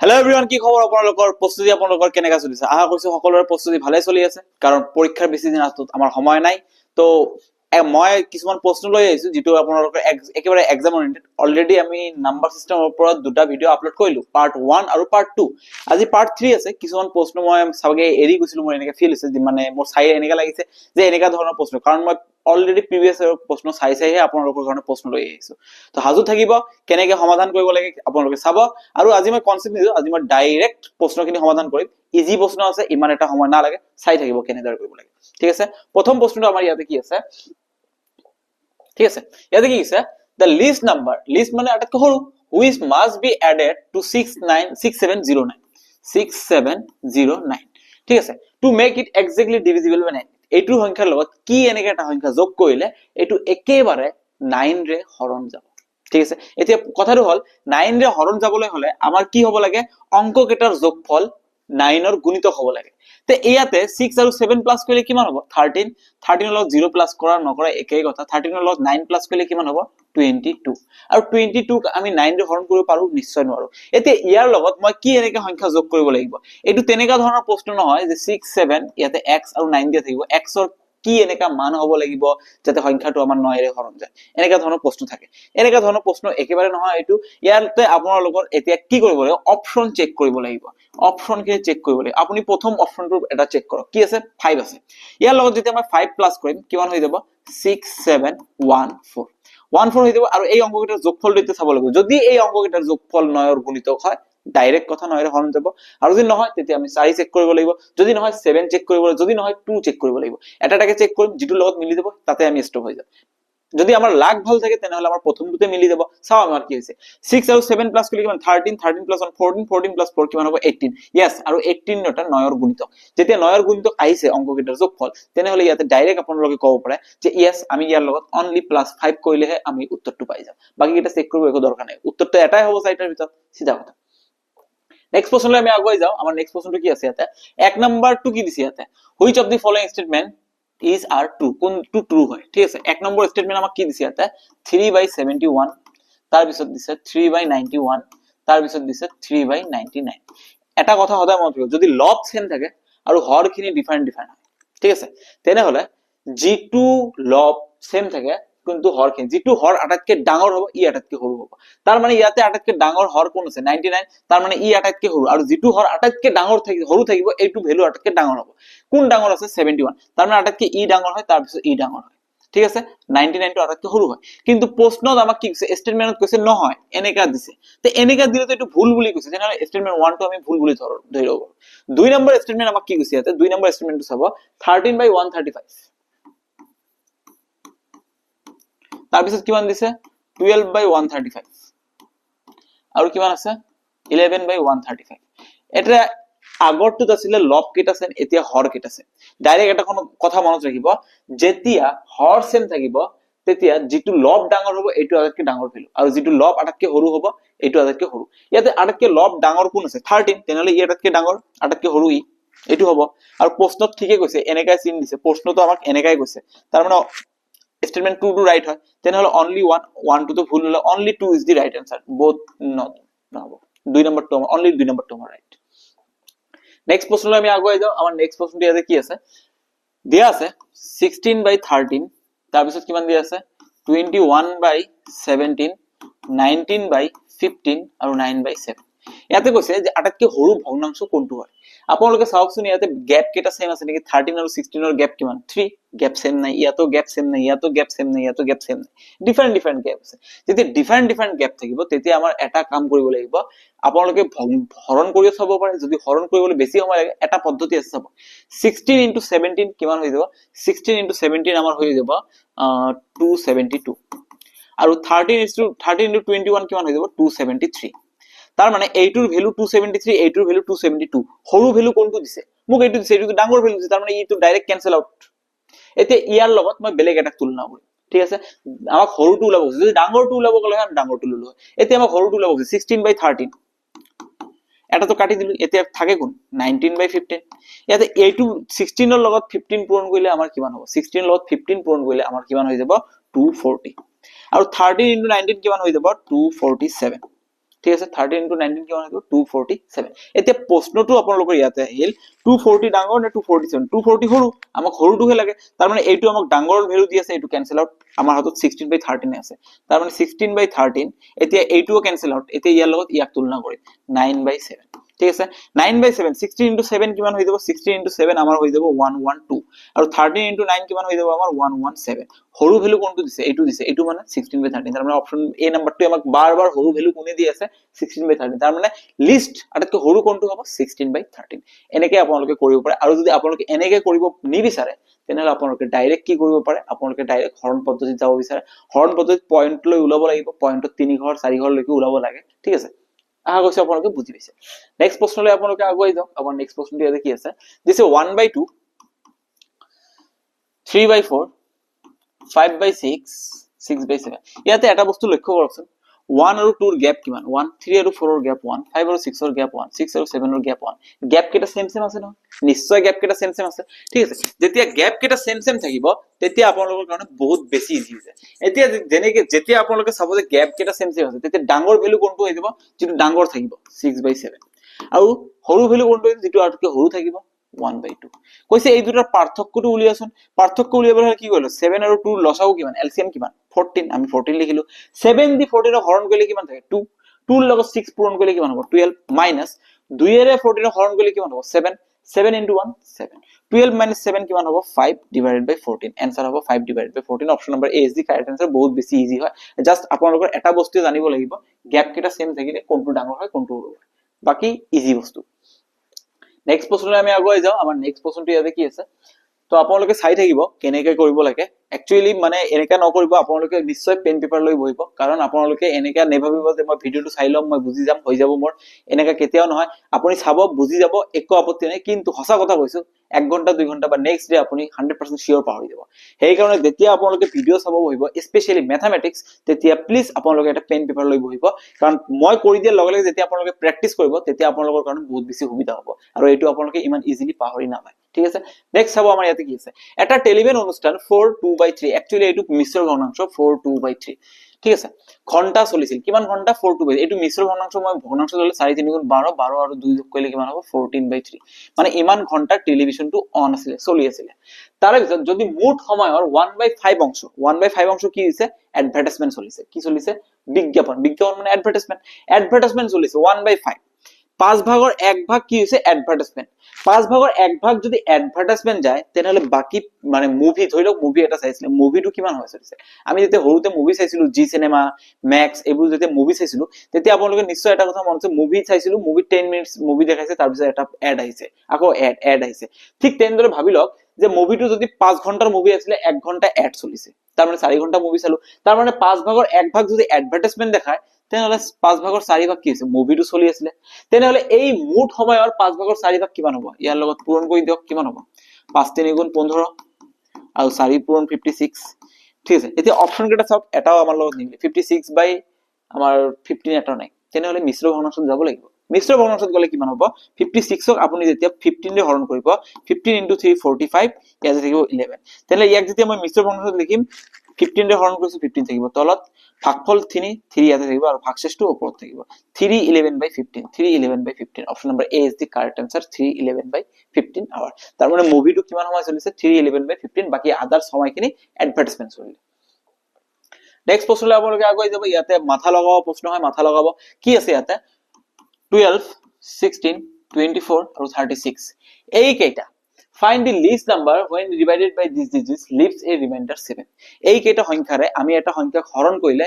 Hello' everyone, কি খবৰ আপোনালোকৰ? প্ৰস্তুতি আপোনালোকৰ কেনেকা চলিছে? আশা কৰিছো সকলোৰে প্ৰস্তুতি ভালে চলি আছে, কাৰণ পৰীক্ষাৰ বেছি দিন হাতত আমাৰ সময় নাই। তো মই কিছুমান প্ৰশ্ন লৈ আহিছো যিটো আপোনালোকৰ একেবাৰে এক্সাম অৰিয়েণ্টেড। অলৰেডি আমি নাম্বাৰ চিষ্টেমৰ ওপৰত দুটা ভিডিঅ' আপলোড কৰিলো, পাৰ্ট 1 আৰু পাৰ্ট 2। আজি পাৰ্ট 3 আছে। কিছুমান প্ৰশ্ন মই চাগে এৰি গৈছিলো, মোৰ এনেকা ফিল হৈছে, মানে মোৰ চাই এনেকা লাগিছে যে এনেকা ধৰণৰ প্ৰশ্ন, কাৰণ মই অলৰেডি প্ৰিভিয়াছ প্ৰশ্ন চাইহে আপোনালোকৰ কাৰণে প্ৰশ্ন লৈ আহিছো। তো সাজু থাকিব, কেনেকে সমাধান কৰিব লাগে আপোনালোকে চাব। আৰু আজি মই কনচেপ্ট নিদিওঁ, আজি মই ডাইৰেক্ট প্ৰশ্নখিনি সমাধান কৰিম। ইজি প্ৰশ্ন আছে, ইমান এটা সময় নালাগে, চাই থাকিব কেনেদৰে কৰিব লাগে। ঠিক আছে, প্ৰথম প্ৰশ্নটো আমাৰ ইয়াতে কি আছে? ঠিক আছে, ইয়াতে কি আছে? the least number, least মানে আটাইতকৈ সৰু, which must be added to 6709 6709। ঠিক আছে, to make it exactly divisible by 9। এইটো সংখ্যাৰ লগত কি এনেকে এটা সংখ্যা যোগ কৰিলে এইটো একেবাৰে 9 ৰে হৰণ যাব। ঠিক আছে, এতিয়া কথাটো হল 9 ৰে হৰণ যাবলৈ হলে আমাৰ কি হ'ব লাগে? অংক কেইটাৰ যোগফল 9 ৰ গুণিতক হ'ব লাগে। তে ইয়াতে 6 আৰু 7 প্লাস কৰিলে কিমান হ'ব? 13। 13 ৰ লগত 0 প্লাস কৰা নকৰা একেই কথা। 13 ৰ লগত 9 প্লাস কৰিলে কিমান হ'ব? 22। আৰু 22 ক আমি 9 ৰে হৰণ কৰিব পাৰো? নিশ্চয় নোৱাৰো। এতিয়া ইয়াৰ লগত মই কি এনেকে সংখ্যা যোগ কৰিব লাগিব? এইটো তেনেকা ধৰণৰ প্ৰশ্ন নহয় যে 6 7 ইয়াতে x আৰু 9 দিয়া থাকিব, x ৰ কি এনেকা মান হ'ব লাগিব যাতে সংখ্যাটো আমাৰ 9 ৰে হৰণ যায়। এনেকা ধৰণৰ প্ৰশ্ন থাকে। এনেকা ধৰণৰ প্ৰশ্ন একেবাৰে নহয় এইটো। ইয়াতে আপোনালোকৰ এতিয়া কি কৰিব লাগিব? অপচন চেক কৰিব লাগিব। অপচন কে চেক কৰিব লাগিব। আপুনি প্ৰথম অপচনটো এটা চেক কৰক, কি আছে? 5 আছে। ইয়াৰ লগত যেতিয়া মই 5 প্লাস কৰিম কিমান হৈ যাব? 6714 14 হৈ যাব। আৰু এই অংককেইটাৰ যোগফলটো এতিয়া চাব লাগিব। যদি এই অংককেইটাৰ যোগফল 9 ৰ গুণিতক হয়, ডাইৰেক্ট কথা 9 ৰে হৰণ যাব। আৰু যদি নহয় তেতিয়া আমি 4 চেক কৰিব লাগিব, যদি নহয় 7 চেক কৰিব লাগিব, যদি নহয় 2 চেক কৰিব লাগিব। এটা এটাকে চেক কৰিম, যিটো লগত মিলি যাব তাতে আমি ষ্টপ হৈ যাম। যদি আমাৰ লাক ভাল থাকে তেনেহলে আমাৰ প্ৰথমটোতে মিলি যাব। চাও আমাৰ কি হৈছে। 6 আৰু 7 প্লাস কৰিলে কিমান? 13। 13 প্লাস 1 14, 14 প্লাস 4 কিমান হ'ব? 18। ইয়েস, আৰু 18 এটা 9 ৰ গুণিতক। যেতিয়া 9 ৰ গুণিতক আহিছে অংককেইটাৰ যোগফল, তেনেহলে ইয়াতে ডাইৰেক্ট আপোনালোকে ক'ব পাৰে যে ইয়েস, আমি ইয়াৰ লগত অনলি +5 কৰিলেহে আমি উত্তৰটো পাই যাম। বাকি এটা চেক কৰিব একো দৰকাৰ নাই, উত্তৰটো এটাই হ'ব চাৰিটাৰ ভিতৰত, সিধা কথা। নেক্সট প্ৰশ্নলৈ আমি আগুৱাই যাওঁ। আমাৰ নেক্সট প্ৰশ্নটো কি আছে ইয়াতে? এক নম্বৰটো কি দিছে ইয়াতে? Which of the following statement is are true, কোনটো ট্ৰু হয়? ঠিক আছে, এক নম্বৰ স্টেটমেন্ট আমাক কি দিছে ইয়াতে? 3/71, তাৰ পিছত দিছে 3/91, তাৰ পিছত দিছে 3/99। এটা কথা সদায় মনত ৰাখিব, যদি লব সেম থাকে আৰু হৰখিনি ডিফাৰেন্ট হয়, ঠিক আছে, তেনেহলে যিটো লব সেম থাকে কিন্তু হৰখিনি, যিটো হৰ আটাইতকৈ ডাঙৰ হ'ব ই আটাইতকৈ সৰু হ'ব। তাৰ মানে ইয়াতে আটাইতকৈ ডাঙৰ হৰ কোন আছে? 99। তাৰ মানে ই আটাইতকৈ সৰু, আৰু যিটো হৰ আটাইতকৈ ডাঙৰ সৰু থাকিব এইটো ভ্যালু আটাইতকৈ ডাঙৰ হ'ব। কোন ডাঙৰ আছে? 71। তাৰ মানে আটাইতকৈ ই ডাঙৰ হয়, তাৰ পিছত ই ডাঙৰ হয়। ঠিক আছে, 99 টো আটাইতকৈ সৰু হয়। কিন্তু প্ৰশ্নত আমাক কি কৈছে? স্টেটমেন্টত কৈছে নহয়, এনেকা দিছে। তে এনেকা দিলে তো এইটো ভুল বুলি কৈছে, তেনেহলে স্টেটমেন্ট 1 টো আমি ভুল বুলি ধৰি ল'ব। দুই নম্বৰ স্টেটমেন্ট আমাক কি কৈছে ইয়াতে? দুই নম্বৰ স্টেটমেন্টটো চাব, 13/135। তাৰ পিছত কিমান দিছে? 12/135। আৰু কিমান আছে? 11/135। এটা আগৰটোত আছিলে লব কেইটা সেম, এতিয়া হৰ কেইটা সেম। ডাইৰেক্ট এটা কথা মনত ৰাখিব, যেতিয়া হৰ সেম থাকিব তেতিয়া যিটো লব ডাঙৰ হ'ব এইটো আটাইতকৈ ডাঙৰ ভ্যালু, আৰু যিটো লব আটাইতকৈ সৰু হ'ব এইটো আটাইতকৈ সৰু। ইয়াতে আটাইতকৈ লব ডাঙৰ কোন আছে? 13, তেনেহলে ই আটাইতকৈ ডাঙৰ, আটাইতকৈ সৰু ই, এইটো হ'ব। আৰু প্ৰশ্নত ঠিকে কৈছে, এনেকাই চিন দিছে, প্ৰশ্নটো আমাক এনেকাই কৈছে। তাৰ মানে statement 2 to right হয়, তেনেহলে only 1 2 তো ভুল হলে only 2 is the right answer, both not নহব। দুই নম্বৰটো only দুই নম্বৰটো right। নেক্সট প্ৰশ্নলৈ আমি আগুৱাই যাওঁ। আমাৰ নেক্সট প্ৰশ্নটো ইয়াতে কি আছে? দিয়া আছে 16/13, তাৰ পিছত কিমান দিয়া আছে? 21/17, 19/15 আৰু 9/7। ইয়াতে কৈছে যে আটাইতকৈ সৰু ভগ্নাংশ কোনটো হয়? আপোনালোকে চাওকচোন, ইয়াতে গ্যাপ কেইটা সেম আছে নেকি? 13 আৰু 16 ৰ গ্যাপ কিমান? 3। গ্যাপ সেম নাই, ইয়াতো গ্যাপ সেম নাই, ইয়াতো গ্যাপ সেম নাই, ইয়াতো গ্যাপ সেম নাই, ডিফারেন্ট গ্যাপ আছে। যেতিয়া ডিফারেন্ট গ্যাপ থাকিব তেতিয়া আমাৰ এটা কাম কৰিব লাগিব, আপোনালোকে হৰণ কৰি চাব পাৰে। যদি হৰণ কৰিবলৈ বেছি সময় লাগে, এটা পদ্ধতি আছে চাব। 16 × 17 কিমান হৈ যাব? 16 × 17 আমাৰ হৈ যাব 272। আৰু 13 × 21 কিমান হৈ যাব? 273। তাৰ মানে এইটোৰ ভ্যালু 273, এইটোৰ ভ্যালু 272। সৰু ভ্যালু কোনটো দিছে? মোক এইটো দিছে, এইটো ডাঙৰ ভ্যালু দিছে। তাৰ মানে এইটো ডাইৰেক্ট ক্যান্সেল আউট। এতিয়া ইয়াৰ লগত মই বেলেগ এটা তুলনা কৰিম, ঠিক আছে? আমাক সৰুটো ওলাব কৈছে, যদি ডাঙৰটো ওলাব গলে আমি ডাঙৰটো ললো হয়। এতিয়া আমাক সৰুটো ওলাব কৈছে 16/13, এটা তো কাটি দিলো, এতিয়া থাকে কোন? 19/15। ইয়াতে এইটো 16 ৰ লগত 15 পূৰণ কৰিলে আমাৰ কিমান হ'ব? 16 ৰ লগত 15 পূৰণ কৰিলে আমাৰ কিমান হৈ যাব? 240। আৰু 13 × 19 কিমান হৈ যাব? 247। ঠিক আছে 13 into 19 কিমান হ'ব 247 এতিয়া প্ৰশ্নটো আপোনালোকৰ ইয়াতে আহিল 240 ডাঙৰ নে 247 240 সৰু আমাক সৰুটোহে লাগে তাৰ মানে এইটো আমাক ডাঙৰৰ ভ্যালু দি আছে এইটো ক্যান্সেল আউট আমাৰ হাতত 16/13 আছে তাৰ মানে 16/13 এতিয়া এইটোও ক্যান্সেল আউট এতিয়া ইয়াৰ লগত ইয়াক তুলনা কৰি 9/7 ঠিক আছে 9/7 16 into 7 কিমান হৈ যাব 16 into 7 আমাৰ হৈ যাব 112 আৰু 13 into 9 কিমান হৈ যাব আমাৰ 117 সৰু ভ্যালু কোনটো দিছে এইটো দিছে এইটো মানে 16/13 তাৰ মানে অপচন এ নাম্বাৰটো আমাক বাৰ সৰু ভ্যালু কোনে দি আছে 16/13 তাৰ মানে লিষ্ট আটাইতকৈ সৰু কোনটো হ'ব 16/13 এনেকৈ আপোনালোকে কৰিব পাৰে আৰু যদি আপোনালোকে এনেকৈ কৰিব নিবিচাৰে তেনেহলে আপোনালোকে ডাইৰেক্ট কি কৰিব পাৰে আপোনালোকে ডাইৰেক্ট হৰণ পদ্ধতিত যাব বিচাৰে হৰণ পদ্ধতিত পয়েন্ট লৈ ওলাব লাগিব পয়েন্টত 3 ঘৰ 4 ঘৰ লৈকে ওলাব লাগে ঠিক আছে আহা গৈছে আপোনালোকে বুজি পাইছে নেক্সট প্ৰশ্নলৈ আপোনালোকে আগুৱাই যাওক আমাৰ নেক্সট প্ৰশ্নটো ইয়াতে কি আছে দিছে 1/2 3/4 5/6 6/7 ইয়াতে এটা বস্তু লক্ষ্য কৰকচোন 1 আৰু 2 ৰ গ্যাপ কিমান 1 3 আৰু 4 ৰ গ্যাপ 1 5 আৰু 6 ৰ গ্যাপ 1 6 আৰু 7 ৰ গ্যাপ 1 গ্যাপ কেটা সেম আছে ন নিশ্চয় গ্যাপ কেটা সেম আছে ঠিক আছে যেতিয়া গ্যাপ কেটা সেম থাকিব তেতিয়া আপোনালোকৰ কাৰণে বহুত বেছি ইজি হৈ যায় এতিয়া যেনেকৈ যেতিয়া আপোনালোকে চাব যে গ্যাপ কেটা সেম আছে তেতিয়া ডাঙৰ ভ্যালু কোনটো হৈ যাব যেটো ডাঙৰ থাকিব 6/7 আৰু সৰু ভ্যালু কোনটো যেটো আটকে সৰু থাকিব 1/2 কৈছে এই দুটাৰ পাৰ্থক্যটো উলিয়াচোন পাৰ্থক্য উলিয়াবলৈ কি কৰিলো 7 আৰু 2 লসাগু কিমান এলসিএম কিমান 14 আমি 14 লিখিলো 7 দি 14 ৰ হৰণ কৰিলে কিমান থাকে 2 2 ৰ লগত 6 পূৰণ কৰিলে কিমান হ'ব 12 মাইনাস 2 এৰে 14 ৰ হৰণ কৰিলে কিমান হ'ব 7 7 into 1 7 12 minus 7 কিমান হ'ব 5 divided by 14 आंसर হ'ব 5 divided by 14 option number A is the correct answer বহুত বেছি ইজি হয় জাস্ট আপোনালোকৰ এটা বস্তু জানিব লাগিব গ্যাপ কেটা সেম থাকিলে কোনটো ডাঙৰ হয় কোনটো সৰু হয় বাকি ইজি বস্তু নেক্সট প্ৰশ্নলৈ আমি আগুৱাই যাওঁ আমাৰ নেক্সট প্ৰশ্নটো ইয়াতে কি আছে তো আপোনালোকে চাই থাকিব কেনেকৈ কৰিব লাগে একচুয়ালি মানে এনেকা নকৰিব আপোনালোকে নিশ্চয় পেন পেপাৰ লৈ বহিব কাৰণ আপোনালোকে এনেকা নেভাবিব যে মই ভিডিওটো চাই লম মই বুজি যাম হৈ যাব মোৰ এনেকা কেতিয়াও নহয় আপুনি চাব বুজি যাব একো আপত্তি নাই কিন্তু হসা কথা কৈছো 1 ঘন্টা 2 ঘন্টা বা নেক্সট ডে আপুনি 100% শিওর পাহৰি যাব সেই কাৰণে যেতিয়া আপোনালোকে ভিডিও চাব বহিব স্পেশালি ম্যাথমেটিক্স তেতিয়া প্লিজ আপোনালোকে এটা পেন পেপাৰ লৈ বহিব কাৰণ মই কৰি দিয়া লগে লগে যেতিয়া আপোনালোকে প্ৰেক্টিস কৰিব তেতিয়া আপোনালোকৰ কাৰণে বহুত বেছি সুবিধা হ'ব আৰু এইটো আপোনালোকে ইমান ইজিলি পাহৰি নাপায় ঠিক আছে নেক্সট চাব আমাৰ ইয়াতে কি আছে এটা টেলিভিছন অনুষ্ঠান 4/2/3 একচুয়ালি এইটো মিশ্র ভগ্নাংশ 4/2/3 ঠিক আছে ঘন্টা চলিছিল কিমান ঘন্টা 4/2 এইটো মিশ্র ভগ্নাংশ মই ভগ্নাংশ ললে 4 3 গুণ 12 12 আৰু 2 যোগ কৰিলে কিমান হ'ব 14/3 মানে ইমান ঘন্টা টেলিভিছনটো অন আছিল চলি আছিল তাৰ পিছত যদি মুঠ সময়ৰ 1/5 অংশ 1/5 অংশ কি হৈছে এডভাৰটাইজমেন্ট চলিছে কি চলিছে বিজ্ঞাপন বিজ্ঞাপন মানে এডভাৰটাইজমেন্ট চলিছে 1/5 পাঁচ ভাগৰ এক ভাগ কি হৈছে এডভাৰটাইজমেন্ট পাঁচ ভাগৰ এক ভাগ যদি এডভাৰটাইজমেন্ট যায় তেনেহলে বাকি মানে মুভি ধৰিলক মুভি এটা চাইছিলে মুভিটো কিমান হৈ চলিছে আমি যেতিয়া হৰুতে মুভি চাইছিলো জি সিনেমা ম্যাক্স এবোৰ যেতিয়া মুভি চাইছিলো তেতিয়া আপোনালোকে নিশ্চয় এটা কথা মনত আছে মুভি চাইছিলো মুভি 10 মিনিটস মুভি দেখাইছে তাৰ পিছত এটা এড আহিছে আকৌ এড আহিছে ঠিক তেনেদৰে ভাবিলক যে মুভিটো যদি 5 ঘন্টাৰ মুভি আছিল 1 ঘন্টা এড চলিছে তাৰ মানে 4 ঘন্টা মুভি চালো তাৰ মানে 5 ভাগৰ এক ভাগ যদি এডভাৰটাইজমেন্ট দেখায় তেনেহলে 5 ভাগৰ 4 ভাগ কি হৈছে মুভিটো চলি আছিল তেনেহলে এই মুঠ সময়ৰ 5 ভাগৰ 4 ভাগ কিমান হ'ব ইয়াৰ লগত পূৰণ কৰি দিয়ক কিমান হ'ব 5 3 গুণ 15 আৰু 4 পূৰণ 56 ঠিক আছে এতিয়া অপচন কেটা চাওক এটাও আমাৰ লগত নিলে 56 বাই আমাৰ 15 এটা নাই তেনেহলে মিশ্র ভগ্নাংশত যাব লাগিব মিশ্র ভগ্নাংশত গলে কিমান হ'ব 56 ক আপুনি যেতিয়া 15 ৰে হৰণ কৰিব 15 into 3 45 ইয়াতে থাকিব 11 তেনে ইয়াক যেতিয়া মই মিশ্র ভগ্নাংশত লিখিম 15 ৰে হৰণ কৰিছো 15 থাকিব তলত ভাগফল 3 ইয়াতে থাকিব আৰু ভাগশেষটো ওপৰত থাকিব 311/15 311/15 option number A is the correct answer 311/15 আৱাৰ তাৰ মানে মুভিটো কিমান সময় চলিছে 311/15 বাকি আদাৰ সময়খিনি এডভাৰটাইজমেন্ট চলিলে নেক্সট প্ৰশ্নলৈ আপোনালোকে আগুৱাই যাব ইয়াতে মাথা লগাব প্ৰশ্ন হয় মাথা লগাব কি আছে ইয়াতে 12 16 24 আৰু 36 এই কেইটা find the least number when divided by these digits leaves a remainder 7 এই কেইটা সংখ্যাৰে আমি এটা সংখ্যাক হৰণ কৰিলে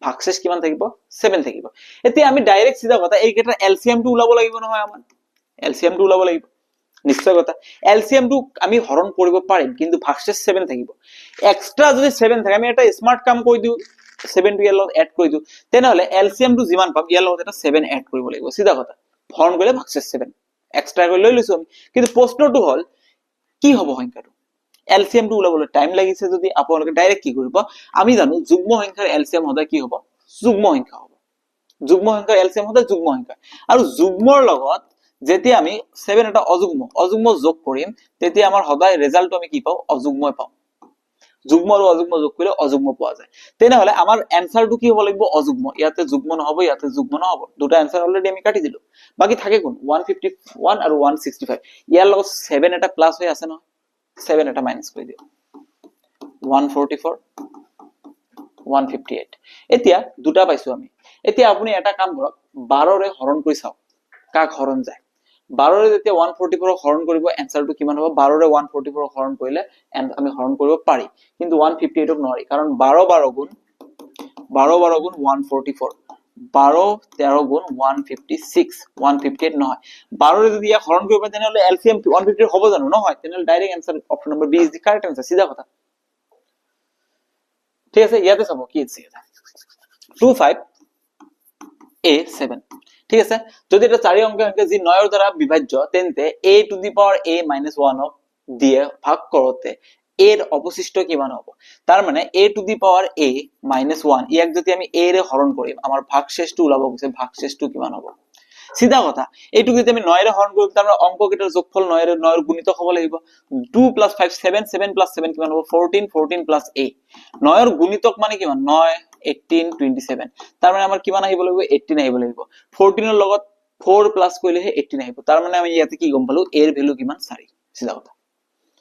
ভাগশেষ কিমান থাকিব 7 থাকিব এতিয়া আমি ডাইৰেক্ট সিধা কথা এই কেইটাৰ এলসিএম টো উলাব লাগিব নহয় আমাৰ এলসিএম টো উলাব লাগিব নিশ্চয় কথা এলসিএম টো আমি হৰণ কৰিব পাৰিম কিন্তু ভাগশেষ 7 থাকিব এক্সট্ৰা যদি 7 থাকে আমি এটা স্মাৰ্ট কাম কৰি দিও 7 টো ইয়াৰ লগত এড কৰি দিও তেনেহলে এলসিএম টো যিমান পাম ইয়াৰ লগত এটা 7 এড কৰিব লাগিব সিধা কথা হৰণ কৰিলে ভাগশেষ 7 এক্সট্ৰা কৰি লৈ লৈছো আমি কিন্তু প্ৰশ্নটো হল কি হ'ব সংখ্যাটো এলসিএম টো উলাবলৈ টাইম লাগিছে যদি আপোনালোকে ডাইৰেক্ট কি কৰিব আমি জানো যুগ্ম সংখ্যাৰ এলসিএম হদা কি হ'ব যুগ্ম সংখ্যা হ'ব যুগ্ম সংখ্যাৰ এলসিএম হদা যুগ্ম সংখ্যা আৰু যুগ্মৰ লগত যেতিয়া আমি 7 এটা অযুগ্ম যোগ কৰিম তেতিয়া আমাৰ হদাই ৰিজাল্টটো আমি কি পাও অযুগ্মই পাও যুগ্ম আৰু অযুগ্ম যোগ কৰিলে অযুগ্ম পোৱা যায় তেনেহলে আমাৰ এনসাৰটো কি হ'ব লাগিব অযুগ্ম ইয়াতে যুগ্ম নহব ইয়াতে যুগ্ম নহব দুটা এনসাৰ অলৰেডি আমি কাটি দিলো বাকি থাকে কোন 151 আৰু 165 ইয়াৰ লগত 7 এটা প্লাস হৈ আছে নহয় 7 এটা মাইনাস কৰি দিও 144 158 এতিয়া দুটা পাইছো আমি এতিয়া আপুনি এটা কাম কৰক 12 ৰে হৰণ কৰি চাওক কাক হৰণ যায় 12 ৰে যেতিয়া 144 হৰণ কৰিব এনসাৰটো কিমান হ'ব 12 ৰে 144 হৰণ কৰিলে আমি হৰণ কৰিব পাৰি কিন্তু 158 ক নোৱাৰি কাৰণ 12 12 গুণ 144 12 13 গুণ 156 158 নহয় 12 ৰে যদি ইয়াক হৰণ কৰিব তেনেহলে এলসিএম 150 হ'ব জানো নহয় তেনেহলে direct answer option number B is the correct answer সিধা কথা ঠিক আছে ইয়াতে চাব কি আছে এটা 25a7 ঠিক আছে যদি এটা চাৰি অংক সংখ্যা যি 9 ৰ দ্বাৰা বিভাজ্য তেন্তে a to the power a - 1 ক দিয়ে ভাগ কৰোতে a ৰ অবশিষ্ট কিমান হ'ব তাৰ মানে a to the power a - 1 ইয়াক যদি আমি a ৰে হৰণ কৰিম আমাৰ ভাগশেষটো ওলাব গৈছে ভাগশেষটো কিমান হ'ব সিধা কথা এইটো যদি আমি 9 ৰে হৰণ কৰিম তাৰ মানে অংক কেইটাৰ যোগফল 9 ৰে 9 ৰ গুণিতক হ'ব লাগিব 2 + 5 7 7 + 7 কিমান হ'ব 14 14 + a 9 ৰ গুণিতক মানে কিমান 9 18 27 তাৰ মানে আমাৰ কিমান আহিব লাগিব 18 আহিব লাগিব 14 ৰ লগত 4 প্লাস কৰিলেহে 18 আহিব তাৰ মানে আমি ইয়াতে কি গম পালো a ৰ ভ্যালু কিমান 4 সিধা কথা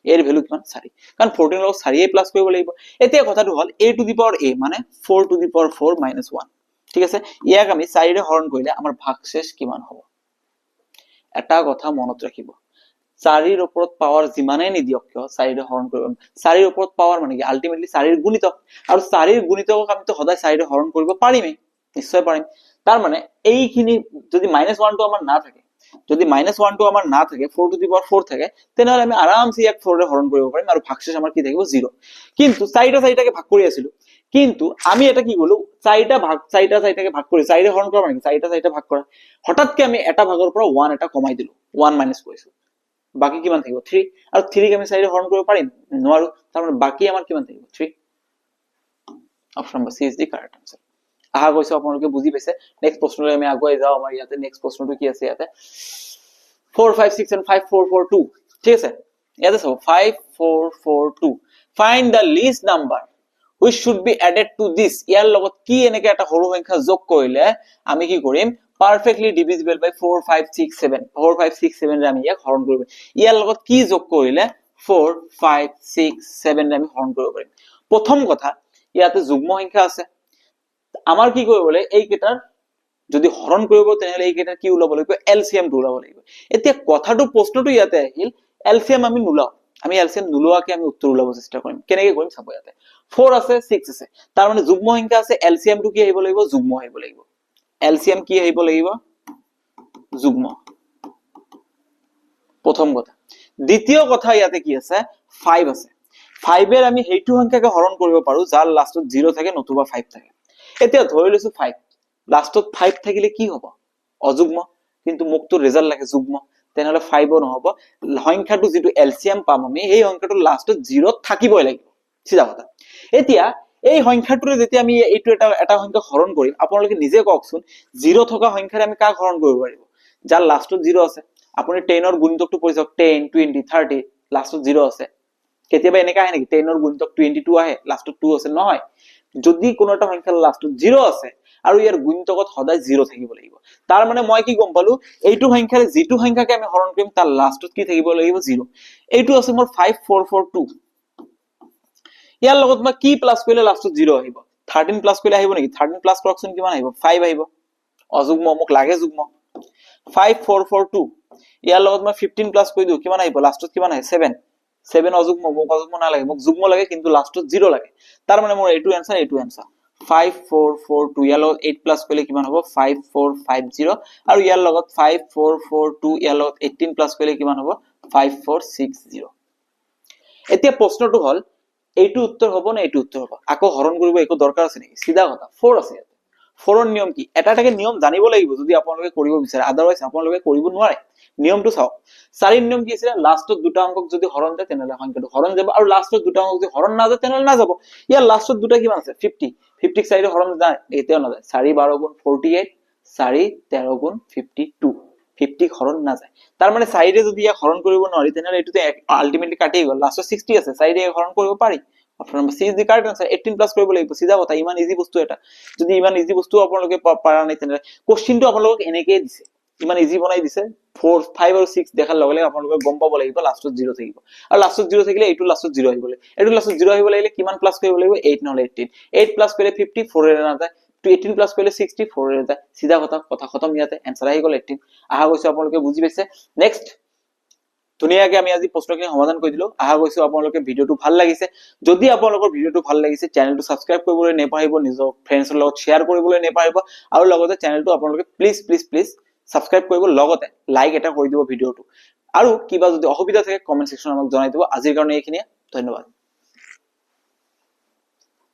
a ৰ ভ্যালু কিমান 4 কাৰণ 14 ৰ লগত 4 এ প্লাস কৰিব লাগিব এতিয়া কথাটো হল a to the power a মানে 4 টু দি পাৱাৰ 4 - 1 ঠিক আছে ইয়াক আমি 4 ৰে হৰণ কৰিলে আমাৰ ভাগশেষ কিমান হ'ব এটা কথা মনত ৰাখিব 4 ৰ ওপৰত পাৱাৰ যিমানে নিদিয়ক কিয় 4 ৰে হৰণ কৰিব 4 ৰ ওপৰত পাৱাৰ মানে কি আলটিমেটলি 4 ৰ গুণিতক আৰু 4 ৰ গুণিতকক আমি তো সদায় 4 ৰে হৰণ কৰিব পাৰিমই নিশ্চয় পাৰিম তাৰ মানে এইখিনি যদি -1 টো আমাৰ না থাকে যদি -1 টো আমাৰ না থাকে 4 টু দি পাৱাৰ 4 থাকে তেনেহলে আমি আৰামসে ইয়াক 4 ৰে হৰণ কৰিব পাৰিম আৰু ভাগশেষ আমাৰ কি থাকিব 0 কিন্তু 4টাকে ভাগ কৰি আছিল কিন্তু আমি এটা কি গলো 4টাকে ভাগ কৰি 4 ৰে হৰণ কৰা মানে 4টা ভাগ কৰা হঠাৎকে আমি এটা ভাগৰ পৰা 1 এটা কমাই দিলো 1 মাইনাস কৰিছো বাকি কিমান থাকিব 3 আৰু 3 কে আমি 4 ৰে হৰণ কৰিব পাৰিম নোৱাৰো তাৰ মানে বাকি আমাৰ কিমান থাকিব 3 option number C is the correct answer আহা গৈছো আপোনালোকে বুজি পাইছে নেক্সট প্ৰশ্নলৈ আমি আগুৱাই যাও আমাৰ ইয়াতে নেক্সট প্ৰশ্নটো কি আছে ইয়াতে 4 5 6 and 5 4 4 2 ঠিক আছে ইয়াতে চাও 5 4 4 2 find the least number which should be added to this ইয়াৰ লগত কি এনেকে এটা সৰু সংখ্যা যোগ কৰিলে আমি কি কৰিম perfectly divisible by 4 5 6 7 4 5 6 7 ৰে আমি ইয়াক হৰণ কৰিব ইয়াৰ লগত কি যোগ কৰিলে 4 5 6 7 ৰে আমি হৰণ কৰিব পাৰিম প্ৰথম কথা ইয়াতে যুগ্ম সংখ্যা আছে আমাৰ কি কৰিব লাগে এই কেটাৰ যদি হৰণ কৰিব তেনেহলে এই কেটাৰ কি ওলাব লাগিব এলসিএম টো ওলাব লাগিব এতিয়া কথাটো প্ৰশ্নটো ইয়াতে আহিল এলসিএম আমি নুলাও আমি এলসিএম নুলোৱাকে আমি উত্তৰ ওলাব চেষ্টা কৰিম কেনেকৈ কৰিম চাব ইয়াতে 4 আছে 6 আছে তাৰ মানে যুগ্ম সংখ্যা আছে এলসিএম টো কি আহিব লাগিব যুগ্ম আহিব লাগিব এলসিএম কি আহিব লাগিব যুগ্ম প্ৰথম কথা দ্বিতীয় কথা ইয়াতে কি আছে 5 আছে 5 এৰ আমি হেতু সংখ্যাকে হৰণ কৰিব পাৰো যাৰ লাষ্টত 0 থাকে নতুবা 5 থাকে এতিয়া ধৰি লৈছো 5 লাষ্টত 5 থাকিলে কি হ'ব অযুগ্ম কিন্তু মুক্ত রেজাল্ট লাগে যুগ্ম তেনেহলে 5 ও নহব সংখ্যাটো যেটো এলসিএম পাম আমি এই সংখ্যাটো লাষ্টত 0 থাকিবই লাগিব সিধা কথা এতিয়া এই সংখ্যাটোৰে যেতিয়া আমি এইটো এটা সংখ্যা হৰণ কৰিম আপোনালোকে নিজে কওকচোন 0 থকা সংখ্যাৰে আমি কাক হৰণ কৰিব পাৰিব যাৰ লাষ্টত 0 আছে আপুনি 10 ৰ গুণিতকটো পঢ়িছক 10 20 30 লাষ্টত 0 আছে কেতিয়াবা এনেকা আহে নেকি 10 ৰ গুণিতক 22 আহে লাষ্টত 2 আছে নহয় যদি কোনো এটা সংখ্যাৰ লাষ্টত 0 আছে আৰু ইয়াৰ গুণিতকত সদায় 0 থাকিব লাগিব তাৰ মানে মই কি গম পালো এইটো সংখ্যাৰে যেটো সংখ্যাকে আমি হৰণ কৰিম তাৰ লাষ্টত কি থাকিব লাগিব 0 এইটো আছে মোৰ 5442 ইয়াৰ লগত মই কি প্লাস কৰিলে লাষ্টত 0 আহিব 13 প্লাস কৰিলে আহিব নেকি 13 প্লাস কৰকচোন কিমান আহিব 5 আহিব অযুগ্ম মোক লাগে যুগ্ম 5442 ইয়াৰ লগত মই 15 প্লাস কৰি দিও কিমান আহিব লাষ্টত কিমান আহে 7 7 অযুগ্ম মোক অযুগ্ম না লাগে মোক যুগ্ম লাগে কিন্তু লাষ্টত 0 লাগে তাৰ মানে মোৰ এইটো आंसर 5442 ইয়াৰ লগত 8 প্লাস কৰিলে কিমান হ'ব 5450 আৰু ইয়াৰ লগত 5442 ইয়াৰ লগত 18 প্লাস কৰিলে কিমান হ'ব 5460 এতিয়া প্ৰশ্নটো হল এইটো উত্তৰ হ'ব না এইটো উত্তৰ হ'ব আকৌ হৰণ কৰিব একো দৰকাৰ আছে নেকি সিধা কথা 4 আছে ইয়াতে 4 ৰ নিয়ম কি এটাটাকে নিয়ম জানিব লাগিব যদি আপোনালোকে কৰিব বিচাৰে আদাৰৱাইজ আপোনালোকে কৰিব নোৱাৰে নিয়মটো চাওক 4 ৰ নিয়ম কি আছিল লাষ্টত দুটা অংকক যদি হৰণ যায় তেনেহলে সংখ্যাটো হৰণ যাব আৰু লাষ্টত দুটা অংক যদি হৰণ না যায় তেনেহলে না যাব ইয়াৰ লাষ্টত দুটা কিমান আছে 50 50 4 ৰ হৰণ যায় এতিয়াও না যায় 4 12 গুণ 48 4 13 গুণ 52 50 হৰণ না যায় তাৰ মানে 4 ৰে যদি ইয়াক হৰণ কৰিব নোৱাৰি তেনেহলে এটোতে আলটিমেটলি কাটি গল লাষ্টত 60 আছে 4 ৰে হৰণ কৰিব পাৰি option number C is the correct answer 18 plus কৰিব লাগিব সিধা কথা ইমান ইজি বস্তু এটা যদি ইমান ইজি বস্তু আপোনালোকে পাৰা নাই তেনে কোশ্চেনটো আপোনালোকক এনেকৈ দিছে ইমান ইজি বনাই দিছে 4 5 আৰু 6 দেখাৰ লগে লগে আপোনালোকে গম পাব লাগিব লাষ্টত 0 থাকিব আৰু লাষ্টত 0 থাকিলে এইটো লাষ্টত 0 আহিব লাগিব এইটো লাষ্টত 0 আহিব লাগিলে কিমান প্লাস কৰিব লাগিব 8 নহলে 18 8 প্লাস কৰিলে 54 এৰ নাযায় তো 18 প্লাস কৰিলে 64 এৰ যায় সিধা কথা খতম ইয়াতে आंसर আহি গল 18 আহা গৈছে আপোনালোকে বুজি পাইছে নেক্সট ধুনীয়াকে আমি আজি প্ৰশ্নখিনি সমাধান কৰি দিলো আহা গৈছো আপোনালোকে ভিডিওটো ভাল লাগিছে যদি আপোনালোকৰ ভিডিওটো ভাল লাগিছে চেনেলটো সাবস্ক্ৰাইব কৰিবলৈ নেপাহৰিব নিজৰ ফ্ৰেণ্ডছৰ লগত শেয়াৰ কৰিবলৈ নেপাহৰিব আৰু লগতে চেনেলটো আপোনালোকে প্লিজ সাবস্ক্ৰাইব কৰিব লগতে লাইক এটা কৰি দিব ভিডিওটো আৰু কিবা যদি অসুবিধা থাকে কমেন্ট সেকশনত আমাক জনাই দিব আজিৰ কাৰণে এইখিনিয়ে ধন্যবাদ